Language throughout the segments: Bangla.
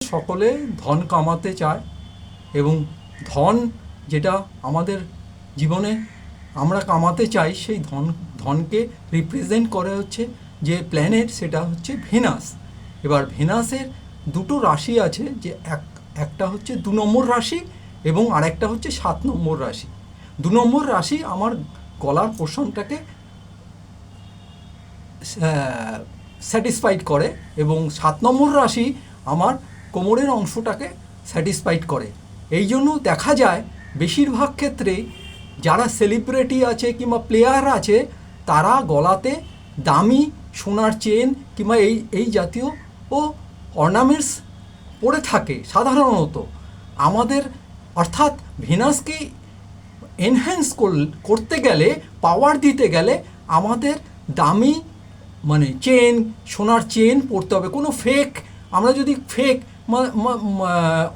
সকলে ধন কামাতে চায় এবং ধন যেটা আমাদের জীবনে আমরা কামাতে চাই সেই ধনকে রিপ্রেজেন্ট করে হচ্ছে যে প্ল্যানেট, সেটা হচ্ছে ভেনাস। এবার ভেনাসের দুটো রাশি আছে, যে একটা হচ্ছে 2 নম্বর রাশি এবং আরেকটা হচ্ছে 7 নম্বর রাশি। 2 নম্বর রাশি আমার গলার পোর্শনটাকে স্যাটিসফাইড করে এবং 7 নম্বর রাশি আমার কোমরের অংশটাকে স্যাটিসফাইড করে। এই জন্য দেখা যায় বেশিরভাগ ক্ষেত্রে যারা সেলিব্রিটি আছে কিংবা প্লেয়ার আছে তারা গলাতে দামি সোনার চেন কিংবা এই জাতীয় অর্নামেন্টস পরে থাকে সাধারণত। আমাদের অর্থাৎ ভেনাসকে এনহ্যান্স করতে গেলে, পাওয়ার দিতে গেলে আমাদের দামি চেন, সোনার চেন পরতে হবে। কোনো ফেক, আমরা যদি ফেক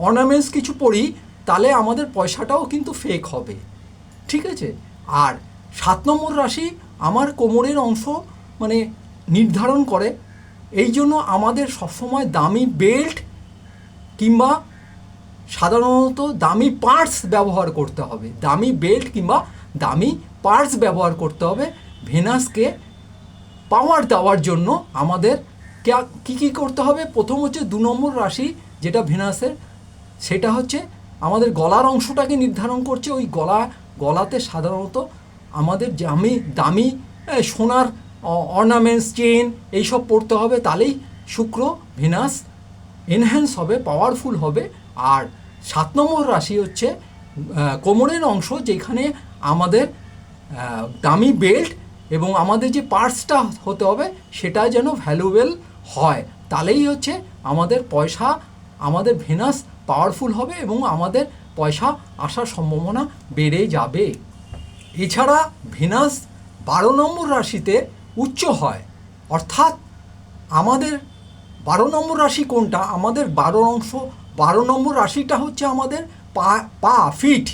অর্নামেন্টস কিছু পরি তাহলে আমাদের পয়সাটাও কিন্তু ফেক হবে, ঠিক আছে। আর 7 নম্বর রাশি আমার কোমরের অংশ নির্ধারণ করে। এই জন্য আমাদের সবসময় দামি বেল্ট কিংবা সাধারণত দামি পার্টস ব্যবহার করতে হবে। দামি বেল্ট কিংবা দামি পার্টস ব্যবহার করতে হবে ভেনাসকে পাওয়ার দেওয়ার জন্য। আমাদের কী করতে হবে? প্রথম হচ্ছে 2 নম্বর রাশি যেটা ভেনাসের, সেটা হচ্ছে আমাদের গলার অংশটাকে নির্ধারণ করছে। ওই গলাতে সাধারণত আমাদের দামি সোনার অর্নামেন্টস, চেন এইসব পরতে হবে, তাহলেই শুক্র ভেনাস এনহ্যান্স হবে, পাওয়ারফুল হবে। আর 7 নম্বর রাশি হচ্ছে কোমরের অংশ, যেখানে আমাদের দামি বেল্ট এবং আমাদের যে পার্টসটা হতে হবে সেটা যেন ভ্যালুয়েবল হয়, তাহলেই হচ্ছে আমাদের পয়সা, আমাদের ভেনাস পাওয়ারফুল হবে এবং আমাদের পয়সা আসার সম্ভাবনা বেড়ে যাবে। এছাড়া ভেনাস 12 নম্বর রাশিতে উচ্চ হয়, অর্থাৎ আমাদের 12 নম্বর রাশি কোনটা? আমাদের 12 নম্বর রাশিটা হচ্ছে আমাদের পা ফিট,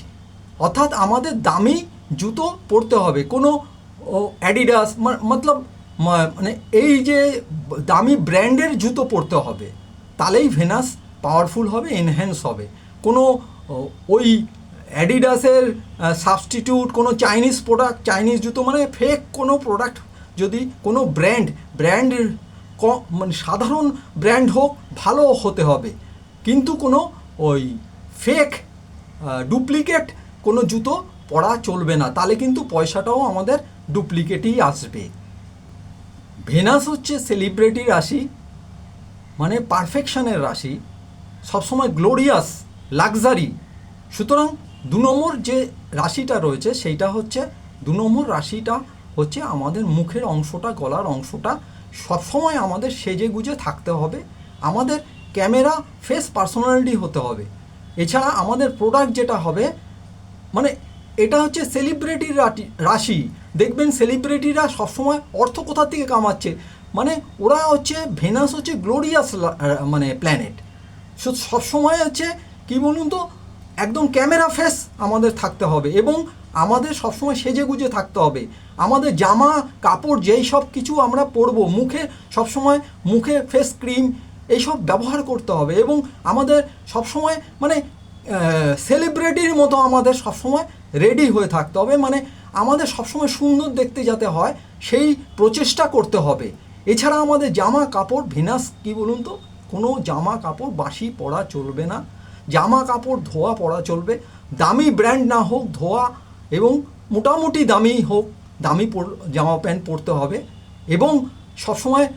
অর্থাৎ আমাদের দামি জুতো পরতে হবে, কোনো অ্যাডিডাস এই যে দামি ব্র্যান্ডের জুতো পরতে হবে, তাহলেই ভেনাস পাওয়ারফুল হবে, এনহ্যান্স হবে। কোনো ওই অ্যাডিডাসের সাবস্টিটিউট কোনো চাইনিজ প্রোডাক্ট, চাইনিজ জুতো ফেক কোনো প্রোডাক্ট, যদি কোনো ব্র্যান্ড সাধারণ ব্র্যান্ড হোক, ভালো হতে হবে, কিন্তু কোনো ওই ফেক ডুপ্লিকেট কোনো জুতো পরা চলবে না, তাহলে কিন্তু পয়সাটাও আমাদের ডুপ্লিকেটই আসবে। ভেনাস হচ্ছে সেলিব্রিটি রাশি, পারফেকশনের রাশি, সবসময় গ্লোরিয়াস, লাক্সারি। সুতরাং 2 নম্বর যে রাশিটা রয়েছে সেইটা হচ্ছে 2 নম্বর রাশিটা হচ্ছে আমাদের মুখের অংশটা, গলার অংশটা সবসময় আমাদের সেজে গুজে থাকতে হবে, আমাদের ক্যামেরা ফেস পার্সোনালিটি হতে হবে। এছাড়া আমাদের প্রোডাক্ট যেটা হবে, এটা হচ্ছে সেলিব্রিটির রাশি। দেখবেন সেলিব্রিটিরা সবসময় অর্থ কোথা থেকে কামাচ্ছে, ওরা হচ্ছে ভেনাস হচ্ছে গ্লোরিয়াস প্ল্যানেট। সবসময় হচ্ছে কি বলুন তো, একদম ক্যামেরা ফেস আমাদের থাকতে হবে এবং আমাদের সবসময় সেজে গুজে থাকতে হবে। আমাদের জামা কাপড় যেই সব কিছু আমরা পরবো, সবসময় মুখে ফেস ক্রিম এইসব ব্যবহার করতে হবে এবং আমাদের সবসময় সেলিব্রিটির মতো আমাদের সবসময় রেডি হয়ে থাকতে হবে, আমাদের সবসময় সুন্দর দেখতে যাতে হয় সেই প্রচেষ্টা করতে হবে। এছাড়া আমাদের জামা কাপড়, ভেনাস কি বলুন তো, কোনো জামা কাপড় বাসি পরা চলবে না, জামা কাপড় ধোয়া পরা চলবে, দামি ব্র্যান্ড না হোক, ধোয়া এবং মোটামুটি দামি হোক, দামি জামা প্যান্ট পরতে হবে এবং সবসময়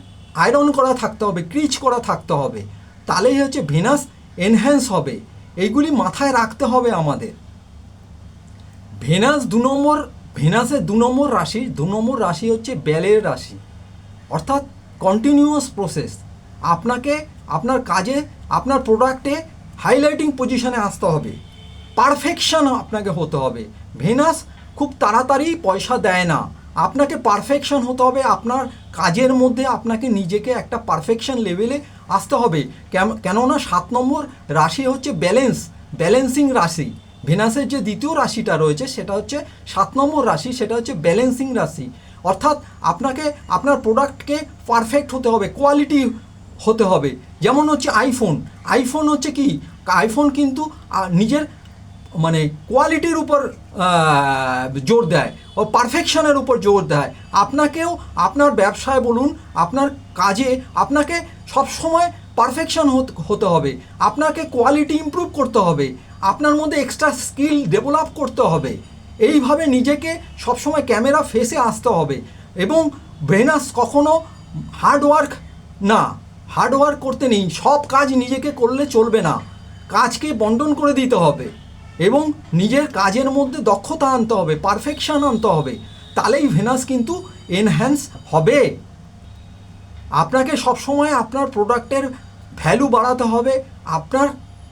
আয়রন করা থাকতে হবে, ক্রিচ করা থাকতে হবে, তাহলেই হচ্ছে ভেনাস এনহ্যান্স হবে। এইগুলি মাথায় রাখতে হবে আমাদের। ভেনাসের 2 নম্বর রাশি, 2 নম্বর রাশি হচ্ছে বেলের রাশি, অর্থাৎ কন্টিনিউয়াস প্রসেস। আপনাকে আপনার কাজে, আপনার প্রোডাক্টে হাইলাইটিং পজিশনে আসতে হবে, পারফেকশন আপনাকে হতে হবে। ভেনাস খুব তাড়াতাড়ি পয়সা দেয় না, আপনাকে পারফেকশন হতে হবে। আপনার কাজের মধ্যে আপনাকে নিজেকে একটা পারফেকশন লেভেলে আসতে হবে। কেননা 7 নম্বর রাশি হচ্ছে ব্যালেন্সিং রাশি। ভেনাসের যে দ্বিতীয় রাশিটা রয়েছে সেটা হচ্ছে 7 নম্বর রাশি, সেটা হচ্ছে ব্যালেন্সিং রাশি। অর্থাৎ আপনাকে আপনার প্রোডাক্টকে পারফেক্ট হতে হবে, কোয়ালিটি হতে হবে, যেমন হচ্ছে আইফোন হচ্ছে কি, আইফোন কিন্তু নিজের মানে কোয়ালিটির উপর জোর দেয়, ও পারফেকশনের উপর জোর দেয়। আপনাকেও আপনার ব্যবসায় বলুন, আপনার কাজে আপনাকে সবসময় পারফেকশন হতে হবে, আপনাকে কোয়ালিটি ইমপ্রুভ করতে হবে, আপনার মধ্যে এক্সট্রা স্কিল ডেভেলপ করতে হবে। এইভাবে নিজেকে সবসময় ক্যামেরা ফেসে আসতে হবে। এবং ভেনাস কখনো হার্ডওয়ার্ক না, হার্ডওয়ার্ক করতে নেই, সব কাজ নিজেকে করলে চলবে না, কাজকে বন্টন করে দিতে হবে এবং নিজের কাজের মধ্যে দক্ষতা আনতে হবে, পারফেকশন আনতে হবে, তাহলেই ভেনাস কিন্তু এনহ্যান্স হবে। আপনাকে সবসময় আপনার প্রোডাক্টের ভ্যালু বাড়াতে হবে, আপনার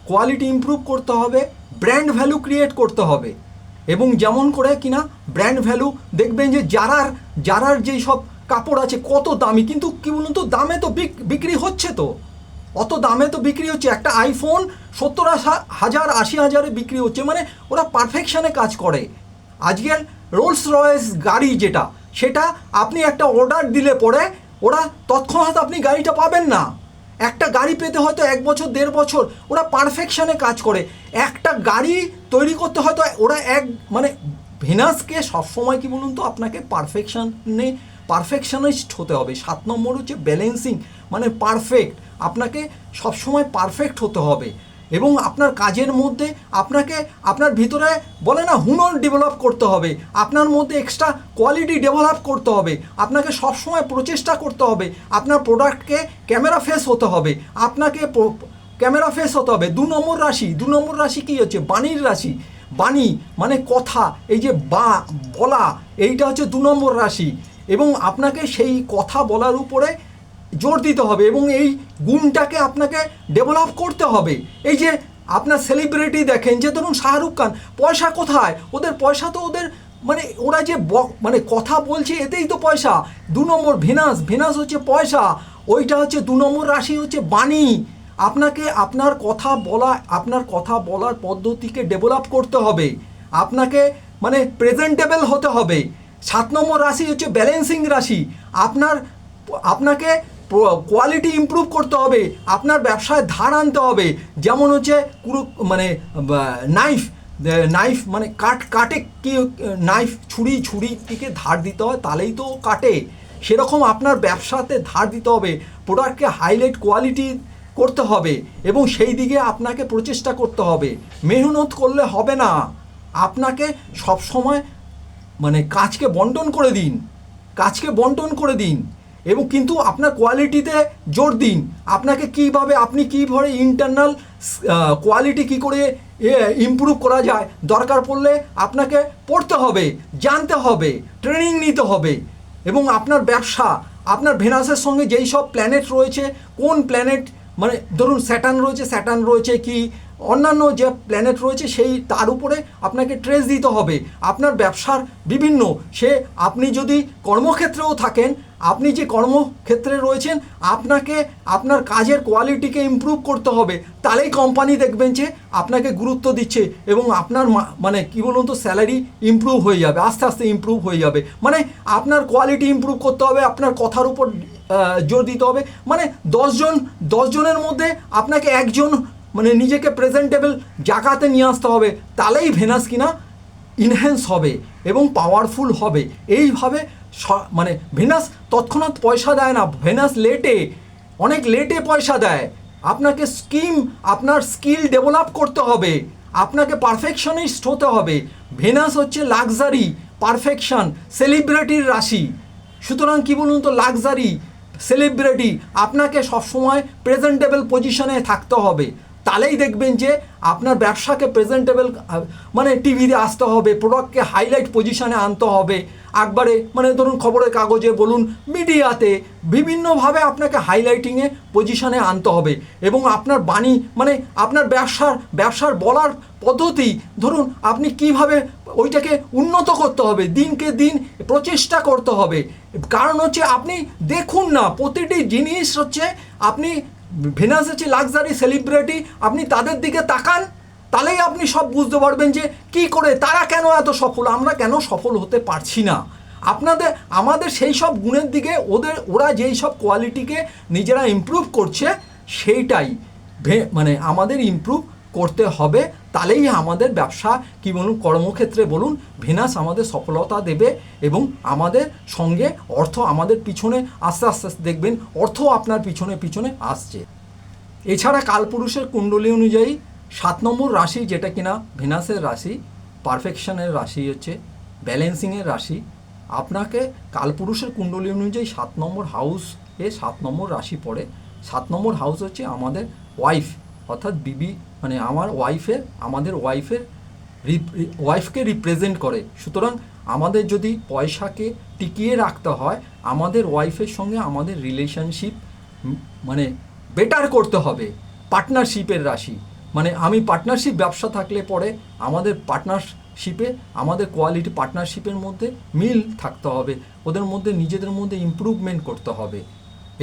কোয়ালিটি ইমপ্রুভ করতে হবে, ব্র্যান্ড ভ্যালু ক্রিয়েট করতে হবে। এবং যেমন করে কিনা ব্র্যান্ড ভ্যালু দেখবেন যে যারার যেই সব কাপড় আছে কত দামি, কিন্তু কী বলুন তো, দামে তো বিক্রি হচ্ছে, তো অত দামে তো বিক্রি হচ্ছে। একটা আইফোন 70,000 80,000-এ বিক্রি হচ্ছে, মানে ওরা পারফেকশানে কাজ করে। আজকের রোলস রয়েস গাড়ি যেটা, সেটা আপনি একটা অর্ডার দিলে পরে ওরা তৎক্ষণাৎ আপনি গাড়িটা পাবেন না, একটা গাড়ি পেতে হয়তো 1 বছর 1.5 বছর। ওরা পারফেকশানে কাজ করে, একটা গাড়ি তৈরি করতে হয়তো ওরা মানে ভেনাসকে সবসময় কি বলুন তো, আপনাকে পারফেকশনিস্ট হতে হবে। 7 নম্বর হচ্ছে ব্যালেন্সিং, মানে পারফেক্ট, আপনাকে সবসময় পারফেক্ট হতে হবে। এবং আপনার কাজের মধ্যে আপনাকে আপনার ভিতরে বলে না হুনর ডেভেলপ করতে হবে, আপনার মধ্যে এক্সট্রা কোয়ালিটি ডেভেলপ করতে হবে, আপনাকে সবসময় প্রচেষ্টা করতে হবে, আপনার প্রোডাক্টকে ক্যামেরা ফেস হতে হবে, আপনাকে ক্যামেরা ফেস হতে হবে। 2 নম্বর রাশি কী হচ্ছে? বাণীর রাশি। বাণী মানে কথা, এই যে বলা, এইটা হচ্ছে 2 নম্বর রাশি। এবং আপনাকে সেই কথা বলার উপরে জোর দিতে হবে এবং এই গুণটাকে আপনাকে ডেভেলপ করতে হবে। এই যে আপনার সেলিব্রিটি দেখেন, যে ধরুন শাহরুখ খান, পয়সা কোথায়? ওদের পয়সা তো ওদের মানে ওরা যে মানে কথা বলছে এতেই তো পয়সা। 2 নম্বর ভেনাস হচ্ছে পয়সা, ওইটা হচ্ছে 2 নম্বর রাশি হচ্ছে বাণী। আপনাকে আপনার কথা বলার পদ্ধতিকে ডেভেলপ করতে হবে, আপনাকে মানে প্রেজেন্টেবল হতে হবে। 7 নম্বর রাশি হচ্ছে ব্যালেন্সিং রাশি। আপনাকে কোয়ালিটি ইমপ্রুভ করতে হবে, আপনার ব্যবসায় ধার আনতে হবে। যেমন হচ্ছে মানে নাইফ মানে কাটে কি, নাইফ ছুরিটিকে ধার দিতে হয়, তাহলেই তো কাটে। সেরকম আপনার ব্যবসাতে ধার দিতে হবে, প্রোডাক্টকে হাইলাইট কোয়ালিটি করতে হবে এবং সেই দিকে আপনাকে প্রচেষ্টা করতে হবে। মেহনত করলে হবে না, আপনাকে সবসময় মানে কাজকে বন্টন করে দিন এবং কিন্তু আপনার কোয়ালিটিতে জোর দিন। আপনি কীভাবে ইন্টারনাল কোয়ালিটি কী করে ইমপ্রুভ করা যায়, দরকার পড়লে আপনাকে পড়তে হবে, জানতে হবে, ট্রেনিং নিতে হবে। এবং আপনার ব্যবসা, আপনার ভেনাসের সঙ্গে যেই সব প্ল্যানেট রয়েছে, কোন প্ল্যানেট মানে ধরুন স্যাটার্ন রয়েছে কি অন্যান্য যে প্ল্যানেট রয়েছে, সেই তার উপরে আপনাকে ট্রেস দিতে হবে। আপনার ব্যবসার বিভিন্ন আপনি যদি কর্মক্ষেত্রেও থাকেন, আপনি যে কর্মক্ষেত্রে রয়েছেন, আপনাকে আপনার কাজের কোয়ালিটিকে ইমপ্রুভ করতে হবে, তাহলেই কোম্পানি দেখবেন যে আপনাকে গুরুত্ব দিচ্ছে এবং আপনার মানে কী বলুন তো, স্যালারি ইমপ্রুভ হয়ে যাবে, আস্তে আস্তে ইমপ্রুভ হয়ে যাবে। মানে আপনার কোয়ালিটি ইমপ্রুভ করতে হবে, আপনার কথার উপর জোর দিতে হবে। মানে 10 জনের মধ্যে আপনাকে একজন মানে নিজেকে প্রেজেন্টেবল জায়গাতে নিয়ে আসতে হবে, তাহলেই ভেনাস কিনা ইনহ্যান্স হবে এবং পাওয়ারফুল হবে। এইভাবে মানে ভেনাস তৎক্ষণাৎ পয়সা দেয় না, ভেনাস অনেক লেটে পয়সা দেয়। আপনাকে আপনার স্কিল ডেভেলপ করতে হবে, আপনাকে পারফেকশনিস্ট হতে হবে। ভেনাস হচ্ছে লাক্সারি, পারফেকশন, সেলিব্রিটির রাশি। সুতরাং কী বলুন তো, লাক্সারি, সেলিব্রিটি, আপনাকে সবসময় প্রেজেন্টেবল পজিশনে থাকতে হবে, তাহলেই দেখবেন যে আপনার ব্যবসাকে প্রেজেন্টেবল মানে টিভিতে আসতে হবে, প্রোডাক্টকে হাইলাইট পজিশনে আনতে হবে একবারে, মানে ধরুন খবরের কাগজে বলুন, মিডিয়াতে বিভিন্নভাবে আপনাকে হাইলাইটিংয়ে পজিশনে আনতে হবে। এবং আপনার বাণী মানে আপনার ব্যবসার বলার পদ্ধতি, ধরুন আপনি কিভাবে ওইটাকে উন্নত করতে হবে, দিনকে দিন প্রচেষ্টা করতে হবে। কারণ হচ্ছে আপনি দেখুন না, প্রতিটি জিনিস হচ্ছে আপনি ভেনাস হচ্ছে লাক্সারি, সেলিব্রিটি, আপনি তাদের দিকে তাকান, তাহলেই আপনি সব বুঝতে পারবেন যে কী করে তারা কেন এত সফল, আমরা কেন সফল হতে পারছি না। আমাদের সেই সব গুণের দিকে ওরা যেই সব কোয়ালিটিকে নিজেরা ইমপ্রুভ করছে, সেইটাই মানে আমাদের ইমপ্রুভ করতে হবে, তাহলেই আমাদের ব্যবসা কি বলুন, কর্মক্ষেত্রে বলুন, ভেনাস আমাদের সফলতা দেবে এবং আমাদের সঙ্গে অর্থ আমাদের পিছনে আস্তে আস্তে দেখবেন অর্থ আপনার পিছনে পিছনে আসছে। এছাড়া কালপুরুষের কুণ্ডলী অনুযায়ী 7 নম্বর রাশি, যেটা কিনা ভেনাসের রাশি, পারফেকশনের রাশি হচ্ছে, ব্যালেন্সিংয়ের রাশি, আপনাকে কালপুরুষের কুণ্ডলী অনুযায়ী 7 নম্বর হাউস এ 7 নম্বর রাশি পড়ে। 7 নম্বর হাউস হচ্ছে আমাদের ওয়াইফ, অর্থাৎ বিবি, মানে আমাদের ওয়াইফকে রিপ্রেজেন্ট করে। সুতরাং আমাদের যদি পয়সাকে টিকিয়ে রাখতে হয়, আমাদের ওয়াইফের সঙ্গে আমাদের রিলেশনশিপ মানে বেটার করতে হবে। পার্টনারশিপের রাশি, মানে আমি পার্টনারশিপ ব্যবসা থাকলে পরে আমাদের পার্টনারশিপে আমাদের কোয়ালিটি পার্টনারশিপের মধ্যে মিল থাকতে হবে, ওদের মধ্যে নিজেদের মধ্যে ইমপ্রুভমেন্ট করতে হবে।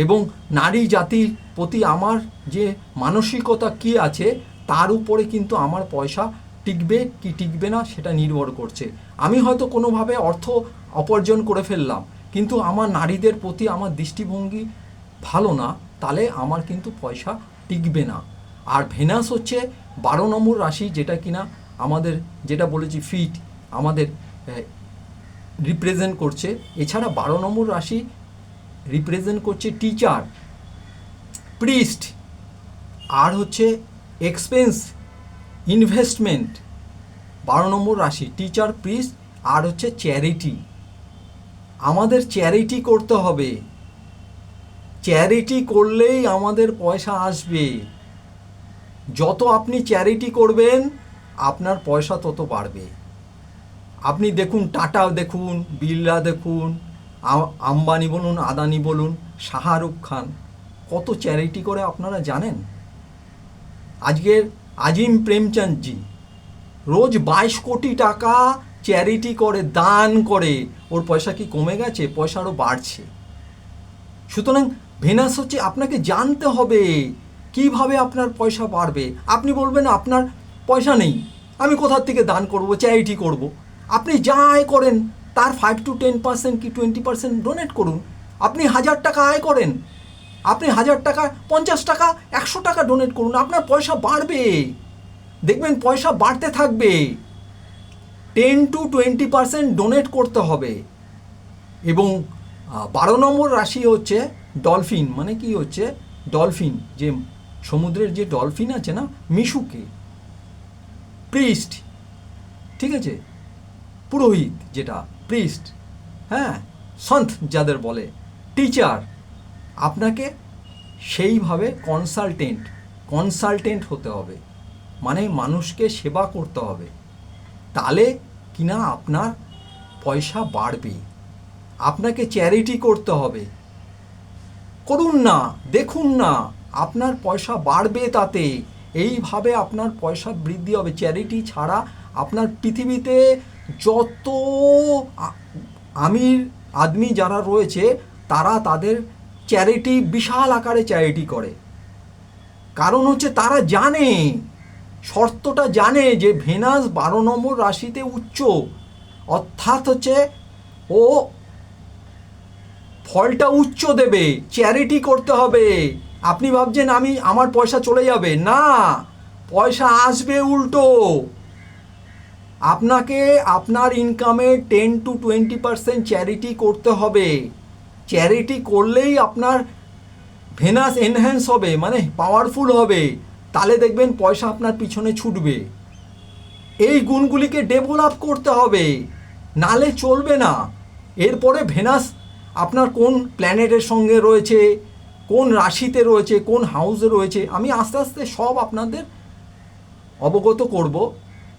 এবং নারী জাতির প্রতি আমার যে মানসিকতা কী আছে তার উপরে কিন্তু আমার পয়সা টিকবে কি টিকবে না সেটা নির্ভর করছে। আমি হয়তো কোনোভাবে অর্থ উপার্জন করে ফেললাম, কিন্তু আমার নারীদের প্রতি আমার দৃষ্টিভঙ্গি ভালো না, তাহলে আমার কিন্তু পয়সা টিকবে না। আর ভেনাস হচ্ছে 12 নম্বর রাশি, যেটা কিনা আমাদের, যেটা বলেছি ফিট, আমাদের রিপ্রেজেন্ট করছে। এছাড়া 12 নম্বর রাশি রিপ্রেজেন্ট করছে টিচার, প্রিস্ট, আর হচ্ছে এক্সপেন্স, ইনভেস্টমেন্ট। 12 নম্বর রাশি টিচার, প্রিস্ট, আর হচ্ছে চ্যারিটি। আমাদের চ্যারিটি করতে হবে, চ্যারিটি করলেই আমাদের পয়সা আসবে। যত আপনি চ্যারিটি করবেন আপনার পয়সা তত বাড়বে। আপনি দেখুন, টাটা দেখুন, বিড়লা দেখুন, আম্বানি বলুন, আদানি বলুন, শাহরুখ খান, কত চ্যারিটি করে আপনারা জানেন? আজকের আজিম প্রেমচন্দজি রোজ 22 কোটি টাকা চ্যারিটি করে, দান করে। ওর পয়সা কি কমে গেছে? পয়সা আরও বাড়ছে। সুতরাং ভেনাস হচ্ছে, আপনাকে জানতে হবে কিভাবে আপনার পয়সা বাড়বে। আপনি বলবেন আপনার পয়সা নেই, আমি কোথার থেকে দান করব, চ্যারিটি করব। আপনি যা আয় করেন তার 5 to 10% কি 20% ডোনেট করুন। আপনি 1000 টাকা আয় করেন, আপনি 1000 টাকা, 50 টাকা, 100 টাকা ডোনেট করুন, আপনার পয়সা বাড়বে। দেখবেন পয়সা বাড়তে থাকবে। 10 to 20% ডোনেট করতে হবে। এবং 12 নম্বর রাশি হচ্ছে ডলফিন, মানে কি হচ্ছে ডলফিন, যে সমুদ্রের যে ডলফিন আছে না, মিশুকে, প্রিস্ট, ঠিক আছে, পুরোহিত যেটা প্রিস্ট, হ্যাঁ, সন্ত যাদের বলে, টিচার। আপনাকে সেইভাবে কনসালটেন্ট হতে হবে, মানে মানুষকে সেবা করতে হবে, তাহলে কিনা আপনার পয়সা বাড়বে। আপনাকে চ্যারিটি করতে হবে, করুন না, দেখুন না, আপনার পয়সা বাড়বে তাতে। এইভাবে আপনার পয়সা বৃদ্ধি হবে। চ্যারিটি ছাড়া আপনার পৃথিবীতে যত আমির আদমি যারা রয়েছে তারা তাদের চ্যারিটি বিশাল আকারে চ্যারিটি করে। কারণ হচ্ছে তারা জানে, শর্তটা জানে যে ভেনাস 12 নম্বর রাশিতে উচ্চ, অর্থাৎ হচ্ছে ও ফলটা উচ্চ দেবে। চ্যারিটি করতে হবে। আপনি ভাবছেন আমার পয়সা চলে যাবে, না, পয়সা আসবে উল্টো। আপনাকে আপনার ইনকামে 10 to 20% চ্যারিটি করতে হবে। চ্যারিটি করলেই আপনার ভেনাস এনহ্যান্স হবে, মানে পাওয়ারফুল হবে, তাহলে দেখবেন পয়সা আপনার পিছনে ছুটবে। এই গুণগুলিকে ডেভেলপ করতে হবে, নালে চলবে না। এরপরে ভেনাস আপনার কোন প্ল্যানেটের সঙ্গে রয়েছে, কোন রাশিতে রয়েছে, কোন হাউসে রয়েছে, আমি আস্তে আস্তে সব আপনাদের অবগত করব।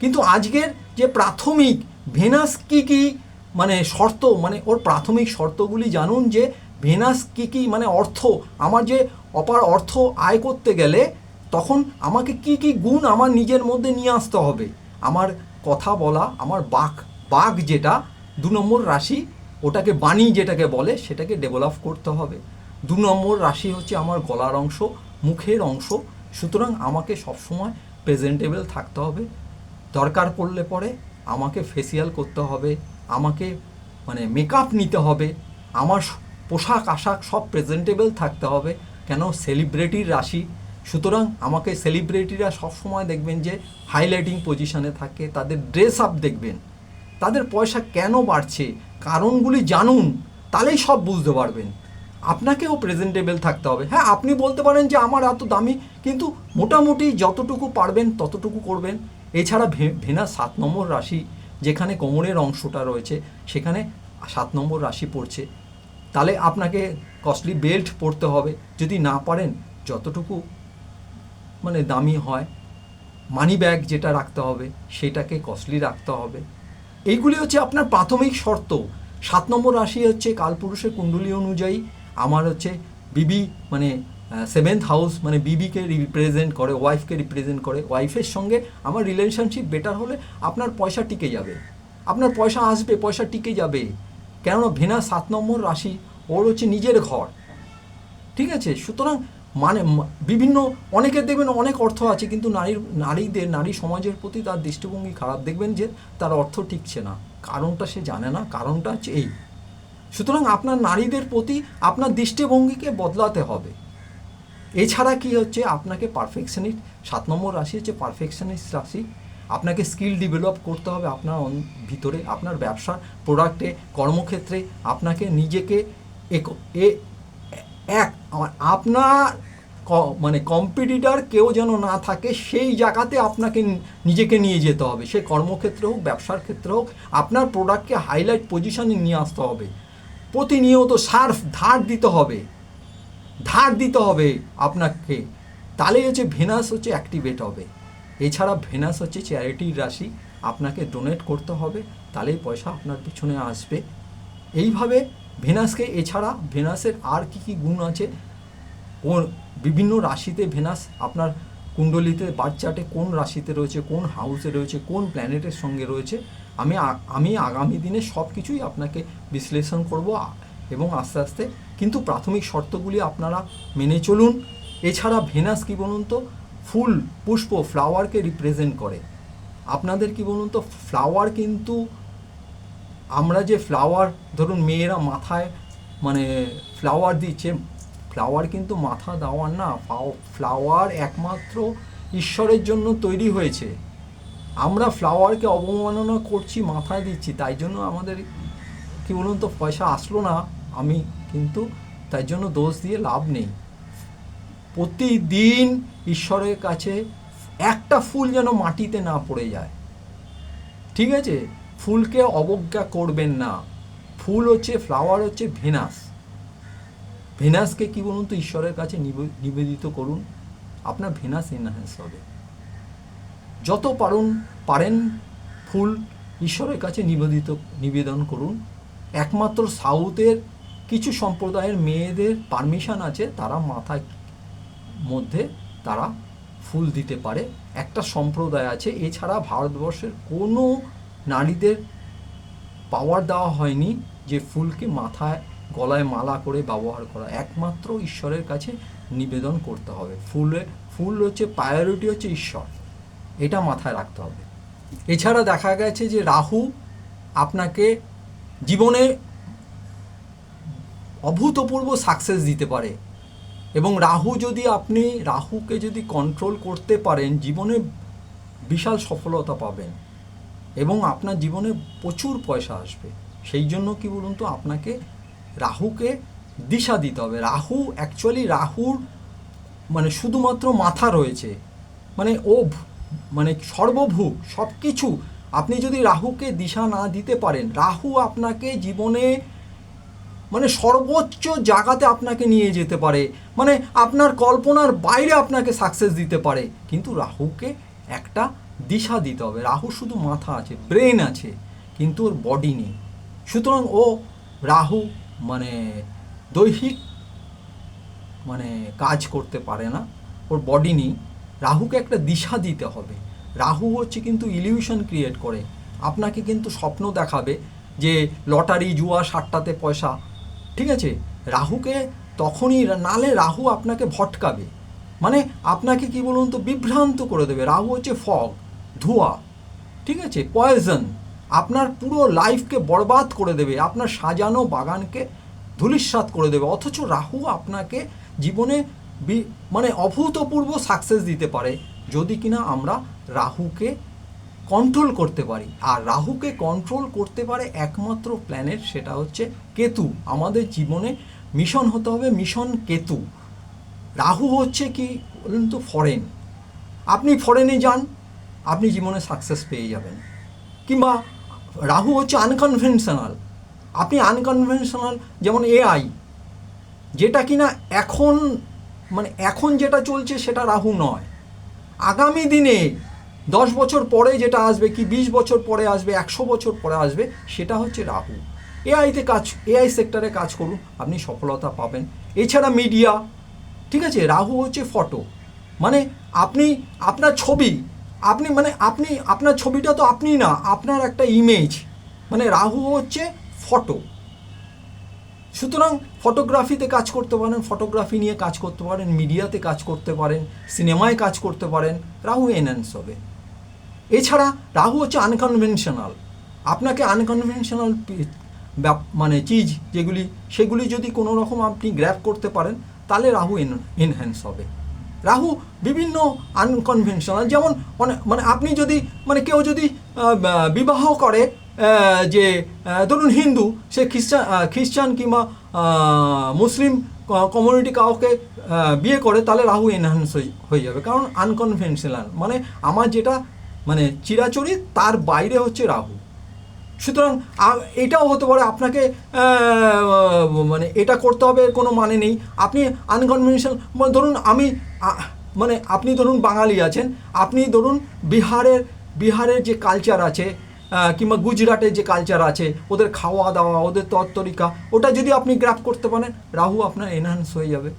কিন্তু আজকের যে প্রাথমিক ভেনাস কি মানে শর্ত, মানে ওর প্রাথমিক শর্তগুলি জানুন, যে ভেনাস কি মানে অর্থ, আমার যে অপার অর্থ আয় করতে গেলে তখন আমাকে কি গুণ আমার নিজের মধ্যে নিয়ে আসতে হবে। আমার কথা বলা, আমার বাক যেটা 2 নম্বর রাশি, ওটাকে বাণী যেটাকে বলে, সেটাকে ডেভেলপ করতে হবে। 2 নম্বর রাশি হচ্ছে আমার গলার অংশ, মুখের অংশ। সুতরাং আমাকে সবসময় প্রেজেন্টেবল থাকতে হবে। দরকার পড়লে পরে আমাকে ফেসিয়াল করতে হবে, আমাকে মানে মেকআপ নিতে হবে, আমার পোশাক আশাক সব প্রেজেন্টেবল থাকতে হবে। কেন? সেলিব্রিটির রাশি, সুতরাং আমাকে সেলিব্রিটিরা সবসময় দেখবেন যে হাইলাইটিং পজিশনে থাকে, তাদের ড্রেস আপ দেখবেন, তাদের পয়সা কেন বাড়ছে কারণগুলি জানুন, তাহলেই সব বুঝতে পারবেন। আপনাকেও প্রেজেন্টেবল থাকতে হবে। হ্যাঁ, আপনি বলতে পারেন যে আমার এত দামি, কিন্তু মোটামুটি যতটুকু পারবেন ততটুকু করবেন। এছাড়া ভেনাস 7 নম্বর রাশি, যেখানে কোমরের অংশটা রয়েছে সেখানে 7 নম্বর রাশি পড়ছে, তাহলে আপনাকে কস্টলি বেল্ট পরতে হবে। যদি না পারেন যতটুকু মানে দামি হয়, মানি ব্যাগ যেটা রাখতে হবে সেটাকে কস্টলি রাখতে হবে। এইগুলি হচ্ছে আপনার প্রাথমিক শর্ত। 7 নম্বর রাশি হচ্ছে কালপুরুষের কুণ্ডলী অনুযায়ী আমার হচ্ছে বিবি, মানে 7th হাউস, মানে বিবিকে রিপ্রেজেন্ট করে, ওয়াইফকে রিপ্রেজেন্ট করে। ওয়াইফের সঙ্গে আমার রিলেশনশিপ বেটার হলে আপনার পয়সা টিকে যাবে, আপনার পয়সা আসবে, পয়সা টিকে যাবে। কেননা ভেনাস 7 নম্বর রাশি, ওর হচ্ছে নিজের ঘর, ঠিক আছে? সুতরাং মানে বিভিন্ন, অনেকের দেখবেন অনেক অর্থ আছে কিন্তু নারী সমাজের প্রতি তার দৃষ্টিভঙ্গি খারাপ, দেখবেন যে তার অর্থ টিকছে না, কারণটা সে জানে না, কারণটা হচ্ছে এই। সুতরাং আপনার নারীদের প্রতি আপনার দৃষ্টিভঙ্গিকে বদলাতে হবে। এছাড়া কি হচ্ছে, আপনাকে পারফেকশনিস্ট, 7 নম্বর রাশি হচ্ছে পারফেকশনিস্ট রাশি। আপনাকে স্কিল ডেভেলপ করতে হবে আপনার ভিতরে, আপনার ব্যবসা, প্রোডাক্টে, কর্মক্ষেত্রে আপনাকে নিজেকে আপনার মানে কম্পিটিটর কেউ যেন না থাকে, সেই জায়গাতে আপনাকে নিজেকে নিয়ে যেতে হবে। সে কর্মক্ষেত্রে হোক, ব্যবসার ক্ষেত্রে হোক, আপনার প্রোডাক্টকে হাইলাইট পজিশনে নিয়ে আসতে হবে। প্রতিনিয়ত ধার দিতে হবে আপনাকে, তাহলেই হচ্ছে ভেনাস হচ্ছে অ্যাক্টিভেট হবে। এছাড়া ভেনাস হচ্ছে চ্যারিটির রাশি, আপনাকে ডোনেট করতে হবে, তাহলেই পয়সা আপনার পিছনে আসবে। এইভাবে ভেনাসকে, এছাড়া ভেনাসের আর কি কি গুণ আছে, কোন বিভিন্ন রাশিতে ভেনাস আপনার কুণ্ডলিতে, বার্থ চার্টে কোন রাশিতে রয়েছে, কোন হাউসে রয়েছে, কোন প্ল্যানেটের সঙ্গে রয়েছে, আমি আগামী দিনে সব কিছুই আপনাকে বিশ্লেষণ করব, এবং আস্তে আস্তে, কিন্তু প্রাথমিক শর্তগুলি আপনারা মেনে চলুন। এছাড়া ভেনাস কি বলুন তো, ফুল, পুষ্প, ফ্লাওয়ারকে রিপ্রেজেন্ট করে। আপনাদের কি বলুন তো, ফ্লাওয়ার কিন্তু, আমরা যে ফ্লাওয়ার, ধরুন মেয়েরা মাথায় মানে ফ্লাওয়ার দিচ্ছে, ফ্লাওয়ার কিন্তু মাথা দেওয়ার না, ফ্লাওয়ার একমাত্র ঈশ্বরের জন্য তৈরি হয়েছে। আমরা ফ্লাওয়ারকে অবমাননা করছি, মাথায় দিচ্ছি, তাই জন্য আমাদের কি বলুন তো পয়সা আসলো না। আমি কিন্তু তাই জন্য দোষ দিয়ে লাভ নেই। প্রতিদিন ঈশ্বরের কাছে একটা ফুল যেন মাটিতে না পড়ে যায়, ঠিক আছে? ফুলকে অবজ্ঞা করবেন না। ফুল হচ্ছে, ফ্লাওয়ার হচ্ছে ভেনাসকে কি বলুন তো ঈশ্বরের কাছে নিবেদিত করুন, আপনার ভেনাস এনহ্যান্স হবে। যত পারেন ফুল ঈশ্বরের কাছে নিবেদন করুন। একমাত্র সাউথের কিছু সম্প্রদায়ের মেয়েদের পারমিশন আছে, তারা মাথায় মধ্যে তারা ফুল দিতে পারে, একটা সম্প্রদায় আছে। এছাড়া ভারতবর্ষের কোনো নারীদের পাওয়ার দেওয়া হয়নি যে ফুলকে মাথায়, গলায় মালা করে ব্যবহার করা। একমাত্র ঈশ্বরের কাছে নিবেদন করতে হবে। ফুল হচ্ছে প্রায়োরিটি, হচ্ছে ঈশ্বর, এটা মাথায় রাখতে হবে। এছাড়া দেখা গেছে যে রাহু আপনাকে জীবনে অভূতপূর্ব সাকসেস দিতে পারে, এবং রাহুকে যদি কন্ট্রোল করতে পারেন, জীবনে বিশাল সফলতা পাবেন, এবং আপনার জীবনে প্রচুর পয়সা আসবে। সেই জন্য কি বলুন তো, আপনাকে রাহুকে দিশা দিতে হবে। রাহুর মানে শুধুমাত্র মাথা রয়েছে, মানে মানে সর্বভূক সব কিছু। আপনি যদি রাহুকে দিশা না দিতে পারেন, রাহু আপনাকে জীবনে মানে সর্বোচ্চ জায়গাতে আপনাকে নিয়ে যেতে পারে, মানে আপনার কল্পনার বাইরে আপনাকে সাকসেস দিতে পারে, কিন্তু রাহুকে একটা দিশা দিতে হবে। রাহু শুধু মাথা আছে, ব্রেন আছে, কিন্তু ওর বডি নেই। সুতরাং রাহু মানে দৈহিক মানে কাজ করতে পারে না, ওর বডি নেই। রাহুকে একটা দিশা দিতে হবে। রাহু হচ্ছে কিন্তু ইলিউশন ক্রিয়েট করে, আপনাকে কিন্তু স্বপ্ন দেখাবে যে লটারি, জুয়া, সাট্টাতে পয়সা, ঠিক আছে? রাহুকে তখনই, নালে রাহু আপনাকে ভটকাবে, মানে আপনাকে কি বলুন তো বিভ্রান্ত করে দেবে। রাহু হচ্ছে ফগ, ধোঁয়া, ঠিক আছে, পয়জন, আপনার পুরো লাইফকে বরবাদ করে দেবে, আপনার সাজানো বাগানকে ধূলিসাৎ করে দেবে। অথচ রাহু আপনাকে জীবনে মানে অভূতপূর্ব সাকসেস দিতে পারে যদি কিনা আমরা রাহুকে কন্ট্রোল করতে পারি। আর রাহুকে কন্ট্রোল করতে পারে একমাত্র প্ল্যানেট, সেটা হচ্ছে কেতু। আমাদের জীবনে মিশন হতে হবে মিশন কেতু। রাহু হচ্ছে কি বলুন তো, ফরেন। আপনি ফরেনে যান, আপনি জীবনে সাকসেস পেয়ে যাবেন। কিংবা রাহু হচ্ছে আনকনভেনশনাল। আপনি আনকনভেনশনাল, যেমন এআই, যেটা কিনা এখন মানে এখন যেটা চলছে সেটা রাহু নয়। আগামী দিনে 10 বছর পরে যেটা আসবে, কি 20 বছর পরে আসবে, 100 বছর পরে আসবে, সেটা হচ্ছে রাহু। এআই সেক্টরে কাজ করুন, আপনি সফলতা পাবেন। এছাড়া মিডিয়া, ঠিক আছে। রাহু হচ্ছে ফটো, মানে আপনি আপনার ছবি, আপনি আপনার ছবিটা তো আপনি না, আপনার একটা ইমেজ, মানে রাহু হচ্ছে ফটো। সুতরাং ফটোগ্রাফিতে কাজ করতে পারেন, ফটোগ্রাফি নিয়ে কাজ করতে পারেন, মিডিয়াতে কাজ করতে পারেন, সিনেমায় কাজ করতে পারেন, রাহু এনহ্যান্স হবে। এছাড়া রাহু হচ্ছে আনকনভেনশনাল। আপনাকে আনকনভেনশনাল মানে চিজ যেগুলি, সেগুলি যদি কোনো রকম আপনি গ্র্যাব করতে পারেন, তাহলে রাহু এনহ্যান্স হবে। রাহু বিভিন্ন আনকনভেনশনাল, যেমন মানে আপনি যদি কেউ যদি বিবাহ করে, যে ধরুন হিন্দু, সে খ্রিস্টান কিংবা মুসলিম কমিউনিটি কাউকে বিয়ে করে, তাহলে রাহু এনহ্যান্স হয়ে যাবে, কারণ আনকনভেনশনাল, মানে আমার যেটা মানে চিরাচরিত তার বাইরে হচ্ছে রাহু। সুতরাং এটাও হতে পারে আপনাকে মানে এটা করতে হবে এর কোনো মানে নেই। আপনি আনকনভেনশনাল, ধরুন আপনি ধরুন বাঙালি আছেন, আপনি ধরুন বিহারের যে কালচার আছে, কিংবা গুজরাটের যে কালচার আছে, ওদের খাওয়া দাওয়া, ওদের তরিকা, ওটা যদি আপনি গ্র্যাব করতে পারেন, রাহু আপনার এনহ্যান্স হয়ে যাবে।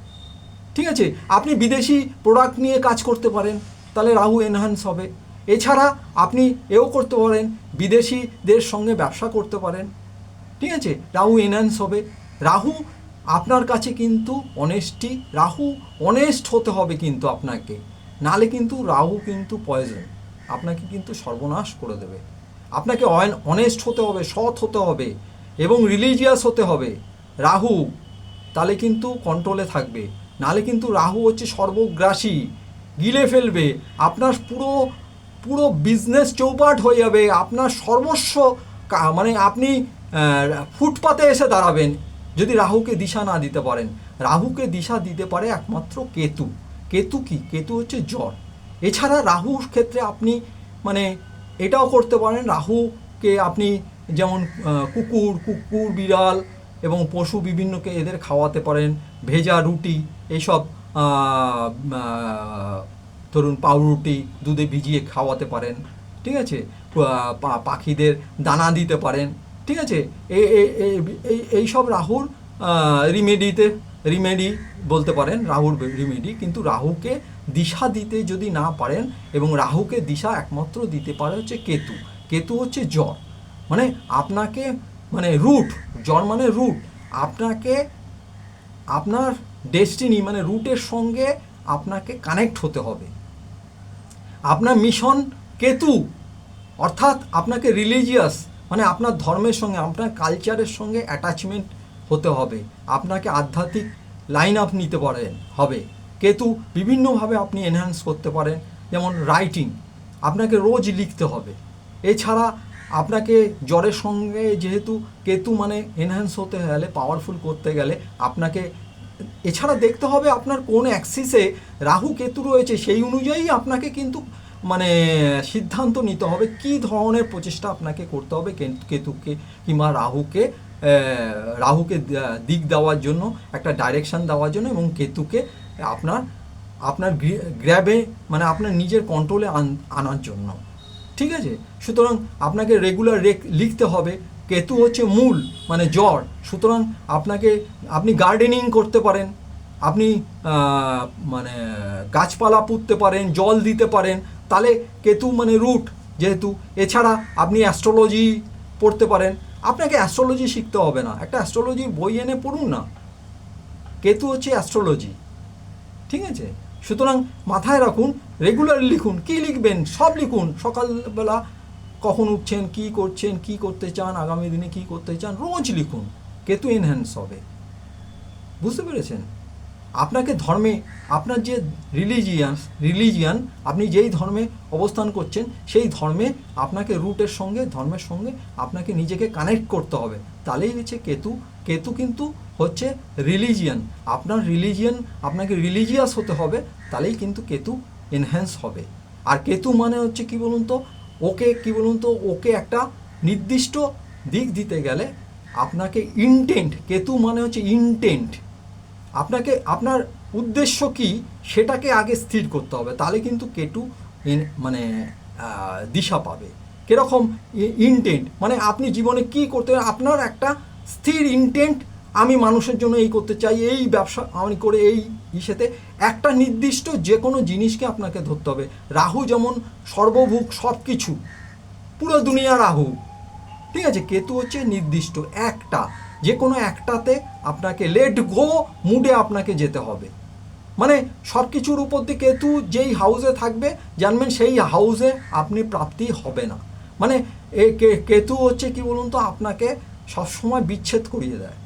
ঠিক আছে। আপনি বিদেশি প্রোডাক্ট নিয়ে কাজ করতে পারেন, তাহলে রাহু এনহ্যান্স হবে। এছাড়া আপনি এও করতে পারেন, বিদেশিদের সঙ্গে ব্যবসা করতে পারেন, ঠিক আছে, রাহু এনহ্যান্স হবে। রাহু আপনার কাছে কিন্তু রাহু অনেস্ট হতে হবে কিন্তু আপনাকে, নালে কিন্তু রাহু কিন্তু পয়জন, আপনাকে কিন্তু সর্বনাশ করে দেবে। আপনাকে অনেস্ট হতে হবে, সৎ হতে হবে এবং রিলিজিয়াস হতে হবে রাহু, তাহলে কিন্তু কন্ট্রোলে থাকবে। নালে কিন্তু রাহু হচ্ছে সর্বগ্রাসী, গিলে ফেলবে আপনার পুরো বিজনেস চৌপাট হয়ে যাবে, আপনার সর্বস্ব, মানে আপনি ফুটপাতে এসে দাঁড়াবেন যদি রাহুকে দিশা না দিতে পারেন। রাহুকে দিশা দিতে পারে একমাত্র কেতু। কেতু কি? কেতু হচ্ছে জ্বর। এছাড়া রাহুর ক্ষেত্রে আপনি মানে এটাও করতে পারেন, রাহুকে আপনি যেমন কুকুর, বিড়াল এবং পশু বিভিন্নকে এদের খাওয়াতে পারেন, ভেজা রুটি, এইসব ধরুন পাউরুটি দুধে ভিজিয়ে খাওয়াতে পারেন, ঠিক আছে। পাখিদের দানা দিতে পারেন, ঠিক আছে। এইসব রাহুর রিমেডি বলতে পারেন, রাহুর রিমেডি। কিন্তু রাহুকে দিশা দিতে যদি না পারেন, এবং রাহুকে দিশা একমাত্র দিতে পারে হচ্ছে কেতু। কেতু হচ্ছে জ্বর, মানে আপনাকে মানে জ্বর মানে রুট, আপনাকে আপনার ডেস্টিনি মানে রুটের সঙ্গে আপনাকে কানেক্ট হতে হবে। আপনার মিশন কেতু, অর্থাৎ আপনাকে রিলিজিয়াস মানে আপনার ধর্মের সঙ্গে, আপনার কালচারের সঙ্গে অ্যাটাচমেন্ট হতে হবে, আপনাকে আধ্যাত্মিক লাইন আপ নিতে পারেন হবে। কেতু বিভিন্নভাবে আপনি এনহ্যান্স করতে পারেন, যেমন রাইটিং, আপনাকে রোজ লিখতে হবে। এছাড়া আপনাকে জ্বরের সঙ্গে, যেহেতু কেতু মানে এনহ্যান্স হতে গেলে, পাওয়ারফুল করতে গেলে আপনাকে এছাড়া দেখতে হবে আপনার কোন অ্যাক্সিসে রাহু কেতু রয়েছে, সেই অনুযায়ী আপনাকে কিন্তু মানে সিদ্ধান্ত নিতে হবে কি ধরনের প্রচেষ্টা আপনাকে করতে হবে কেতুকে কিংবা রাহুকে দিক দেওয়ার জন্য, একটা ডাইরেকশন দেওয়ার জন্য, এবং কেতুকে আপনার গ্র্যাবে মানে আপনার নিজের কন্ট্রোলে আনার জন্য, ঠিক আছে। সুতরাং আপনাকে রেগুলার লিখতে হবে। কেতু হচ্ছে মূল মানে জড়, সুতরাং আপনি গার্ডেনিং করতে পারেন, আপনি মানে গাছপালা পুঁততে পারেন, জল দিতে পারেন, তাহলে কেতু মানে রুট যেহেতু। এছাড়া আপনি অ্যাস্ট্রোলজি পড়তে পারেন, আপনাকে অ্যাস্ট্রোলজি শিখতে হবে না, একটা অ্যাস্ট্রোলজির বই এনে পড়ুন না, কেতু হচ্ছে অ্যাস্ট্রোলজি, ঠিক আছে। সুতরাং মাথায় রাখুন, রেগুলার লিখুন, কি লিখবেন সব লিখুন, সকালবেলা কখন উঠছেন, কি করছেন, কি করতে চান, আগামী দিনে কি করতে চান, রোজ লিখুন, কেতু এনহ্যান্স হবে। বুঝতে পেরেছেন? আপনাকে ধর্মে আপনার যে রিলিজিয়ান আপনি যেই ধর্মে অবস্থান করছেন সেই ধর্মে আপনাকে রুটের সঙ্গে ধর্মের সঙ্গে আপনাকে নিজেকে কানেক্ট করতে হবে, তাহলেই হচ্ছে কেতু। কেতু কিন্তু হচ্ছে রিলিজিয়ান, আপনার রিলিজিয়ান আপনাকে রিলিজিয়াস হতে হবে, তাহলেই কিন্তু কেতু এনহ্যান্স হবে। আর কেতু মানে হচ্ছে কি বলুন তো, ওকে একটা নির্দিষ্ট দিক দিতে গেলে আপনাকে ইনটেন্ট, কেতু মানে হচ্ছে ইনটেন্ট, আপনাকে আপনার উদ্দেশ্য কি সেটাকে আগে স্থির করতে হবে, তাহলে কিন্তু কেতু মানে দিশা পাবে। কীরকম ইনটেন্ট মানে আপনি জীবনে কি করতে, আপনার একটা স্থির ইনটেন্ট, আমি মানুষের জন্য এই করতে চাই, এই ব্যবসা আমি করে এই ইসেতে একটা নির্দিষ্ট যে কোনো জিনিসকে আপনাকে ধরতে হবে। রাহু যেমন সর্বভুক সব কিছু, পুরো দুনিয়া রাহু, ঠিক আছে। কেতু হচ্ছে নির্দিষ্ট একটা, যে কোনো একটাতে আপনাকে লেট গো মুডে আপনাকে যেতে হবে। মানে সব কিছুর উপর দিয়ে কেতু যেই হাউসে থাকবে জানবেন সেই হাউসে আপনি প্রাপ্তি হবে না। মানে কেতু হচ্ছে কি বলুন তো, আপনাকে সবসময় বিচ্ছেদ করিয়ে দেয়।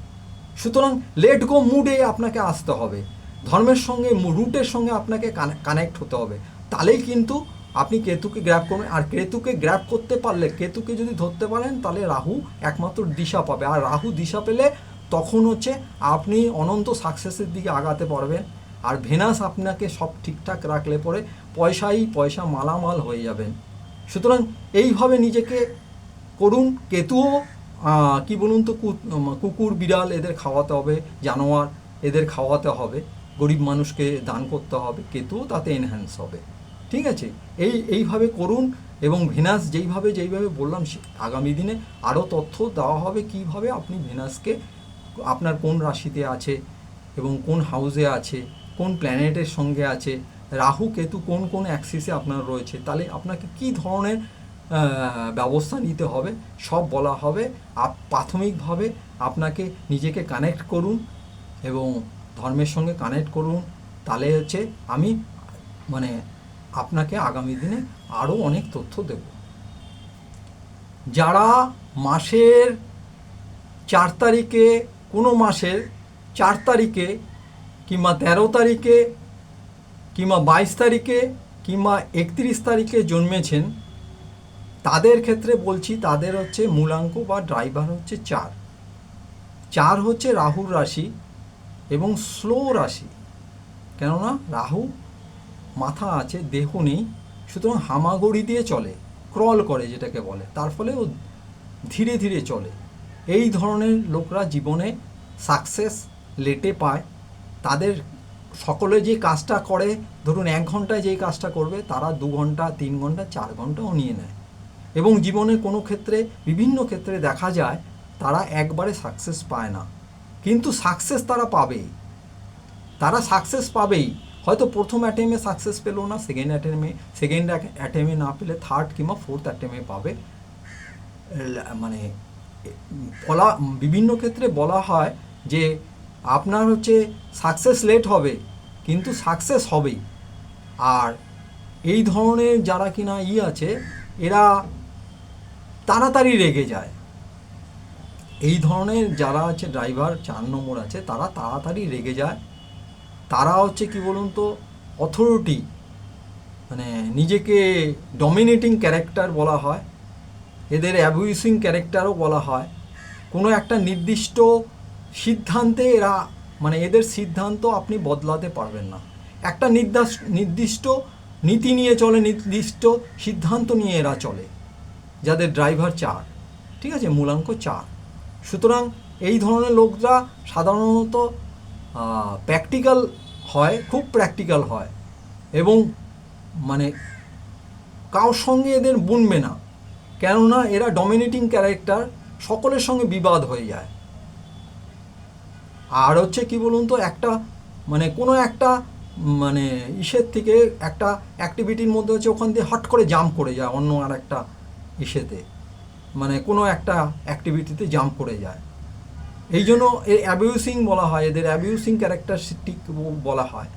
সুতরাং লেট গো মুডে আপনাকে আসতে হবে, ধর্মের সঙ্গে রুটের সঙ্গে আপনাকে কানেক্ট হতে হবে, তাহলেই কিন্তু আপনি কেতুকে গ্র্যাব করবেন। আর কেতুকে গ্র্যাব করতে পারলে, কেতুকে যদি ধরতে পারেন, তাহলে রাহু একমাত্র দিশা পাবে। আর রাহু দিশা পেলে তখন হচ্ছে আপনি অনন্ত সাকসেসের দিকে আগাতে পারবেন। আর ভেনাস আপনাকে সব ঠিকঠাক রাখলে পরে পয়সা মালামাল হয়ে যাবেন। সুতরাং এইভাবে নিজেকে করুন। কেতুও কি বলুন তো, কুকুর বিড়াল এদের খাওয়াতে হবে, জানোয়ার এদের খাওয়াতে হবে, গরিব মানুষকে দান করতে হবে, কেতুও তাতে এনহ্যান্স হবে, ঠিক আছে। এইভাবে করুন। এবং ভেনাস যেইভাবে বললাম, আগামী দিনে আরও তথ্য দেওয়া হবে কিভাবে আপনি ভেনাসকে, আপনার কোন রাশিতে আছে এবং কোন হাউসে আছে, কোন প্ল্যানেটের সঙ্গে আছে, রাহু কেতু কোন কোন অ্যাক্সিসে আপনার রয়েছে, তাহলে আপনাকে কি ধরনের ব্যবস্থা নিতে হবে সব বলা হবে। প্রাথমিকভাবে আপনাকে নিজেকে কানেক্ট করুন এবং ধর্মের সঙ্গে কানেক্ট করুন, তাহলে হচ্ছে আমি মানে আপনাকে আগামী দিনে আরও অনেক তথ্য দেব। যারা মাসের 4 তারিখে, কোনো মাসের 4 তারিখে কিংবা 13 তারিখে কিংবা 22 তারিখে কিংবা 31 তারিখে জন্মেছেন, তাদের ক্ষেত্রে বলছি, তাদের হচ্ছে মূলাঙ্ক বা ড্রাইভার হচ্ছে 4। 4 হচ্ছে রাহুর রাশি এবং স্লো রাশি, কেননা রাহু মাথা আছে, দেহ নেই, সুতরাং হামাগুড়ি দিয়ে চলে, ক্রল করে যেটাকে বলে, তার ফলে ও ধীরে ধীরে চলে। এই ধরনের লোকরা জীবনে সাকসেস লেটে পায়। তাদের সকলে যে কাজটা করে, ধরুন 1 ঘন্টায় যেই কাজটা করবে, তারা 2 ঘন্টা 3 ঘন্টা 4 ঘন্টাও নিয়ে নেয়। এবং জীবনে কোনো ক্ষেত্রে, বিভিন্ন ক্ষেত্রে দেখা যায় তারা একবারে সাকসেস পায় না, কিন্তু সাকসেস তারা পাবেই, তারা সাকসেস পাবেই। হয়তো প্রথম অ্যাটেমে সাকসেস পেলো না, সেকেন্ড অ্যাটেমে না পেলে থার্ড কিংবা ফোর্থ অ্যাটেমে পাবে। মানে বিভিন্ন ক্ষেত্রে বলা হয় যে আপনার হচ্ছে সাকসেস লেট হবে কিন্তু সাকসেস হবেই। আর এই ধরনের যারা কিনা আছে, এরা তাড়াতাড়ি রেগে যায়। এই ধরনের যারা আছে ড্রাইভার 4 নম্বর আছে, তারা তাড়াতাড়ি রেগে যায়। তারা হচ্ছে কি বলুন তো, অথরিটি, মানে নিজেকে ডমিনেটিং ক্যারেক্টার বলা হয়, এদের অ্যাবিউসিং ক্যারেক্টারও বলা হয়। কোনো একটা নির্দিষ্ট সিদ্ধান্তে এরা, মানে এদের সিদ্ধান্ত আপনি বদলাতে পারবেন না। একটা নির্দিষ্ট নীতি নিয়ে চলে, নির্দিষ্ট সিদ্ধান্ত নিয়ে এরা চলে, যাদের ড্রাইভার 4, ঠিক আছে, মূলাঙ্ক 4। সুতরাং এই ধরনের লোকরা সাধারণত প্র্যাকটিক্যাল হয়, খুব প্র্যাকটিক্যাল হয়, এবং মানে কারোর সঙ্গে এদের বুনবে না, কেননা এরা ডমিনেটিং ক্যারেক্টার, সকলের সঙ্গে বিবাদ হয়ে যায়। আর হচ্ছে কি বলুন তো, একটা মানে কোনো একটা মানে ইসের থেকে, একটা অ্যাক্টিভিটির মধ্যে হচ্ছে ওখান দিয়ে হট করে জাম্প করে যায় অন্য আর একটা ইসেতে, মানে কোনো একটা অ্যাক্টিভিটিতে জাম্প করে যায়। এই জন্য অ্যাবিউসিং বলা হয়, এদের অ্যাবিউসিং ক্যারেক্টারিস্টিক বলা হয়,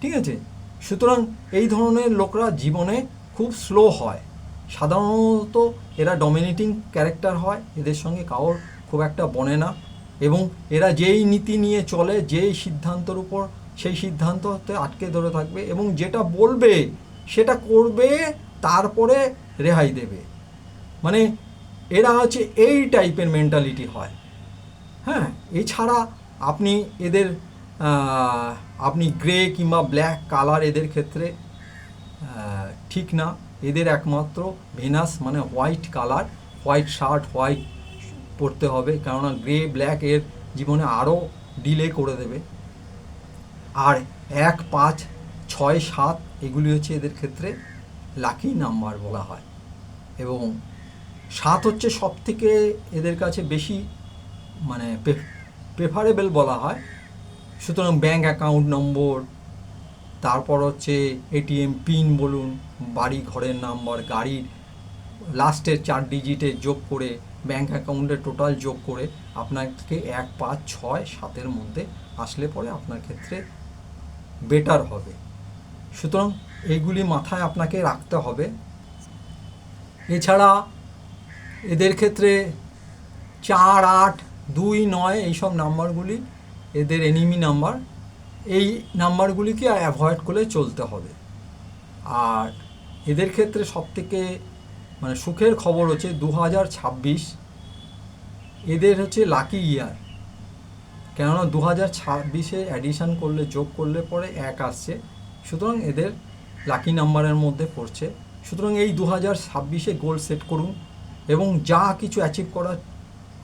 ঠিক আছে। সুতরাং এই ধরনের লোকরা জীবনে খুব স্লো হয়, সাধারণত এরা ডমিনেটিং ক্যারেক্টার হয়, এদের সঙ্গে কারোর খুব একটা বনে না, এবং এরা যেই নীতি নিয়ে চলে, যেই সিদ্ধান্তের উপর সেই সিদ্ধান্ততে আটকে ধরে থাকবে এবং যেটা বলবে সেটা করবে, তারপরে রেহাই দেবে। মানে এরা হচ্ছে এই টাইপের মেন্টালিটি হয়। হ্যাঁ, এছাড়া আপনি এদের আপনি গ্রে কিংবা ব্ল্যাক কালার এদের ক্ষেত্রে ঠিক না। এদের একমাত্র ভেনাস মানে white colour, white shirt, white পরতে হবে, কেননা গ্রে ব্ল্যাক এর জীবনে আরও ডিলে করে দেবে। আর 1, 5, 6, 7 এগুলি হচ্ছে এদের ক্ষেত্রে লাকি নাম্বার বলা হয়, এবং 7 হচ্ছে সব থেকে এদের কাছে বেশি মানে প্রেফারেবল বলা হয়। সুতরাং ব্যাঙ্ক অ্যাকাউন্ট নম্বর, তারপর হচ্ছে এটিএম পিন বলুন, বাড়ি ঘরের নাম্বার, গাড়ির লাস্টের 4 ডিজিটের যোগ করে, ব্যাঙ্ক অ্যাকাউন্টের টোটাল যোগ করে আপনাকে 1, 5, 6, 7-এর মধ্যে আসলে পরে আপনার ক্ষেত্রে বেটার হবে। সুতরাং এইগুলি মাথায় আপনাকে রাখতে হবে। এছাড়া এদের ক্ষেত্রে 4, 8, 2, 9 এইসব নাম্বারগুলি এদের এনিমি নাম্বার। এই নাম্বারগুলিকে অ্যাভয়েড করে চলতে হবে। আর এদের ক্ষেত্রে সবথেকে মানে সুখের খবর হচ্ছে 2026 এদের হচ্ছে লাকি ইয়ার, কেননা 2026-এ অ্যাডিশন করলে, যোগ করলে পরে 1 আসছে, সুতরাং এদের লাকি নাম্বারের মধ্যে পড়ছে। সুতরাং এই 2026-এ গোল সেট করুন এবং যা কিছু অ্যাচিভ করার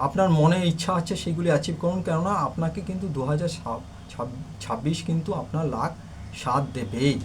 আপনার মনে ইচ্ছা আছে সেগুলি অ্যাচিভ করুন, কেননা আপনাকে কিন্তু 2026 কিন্তু আপনার লাক সাথ দেবেই।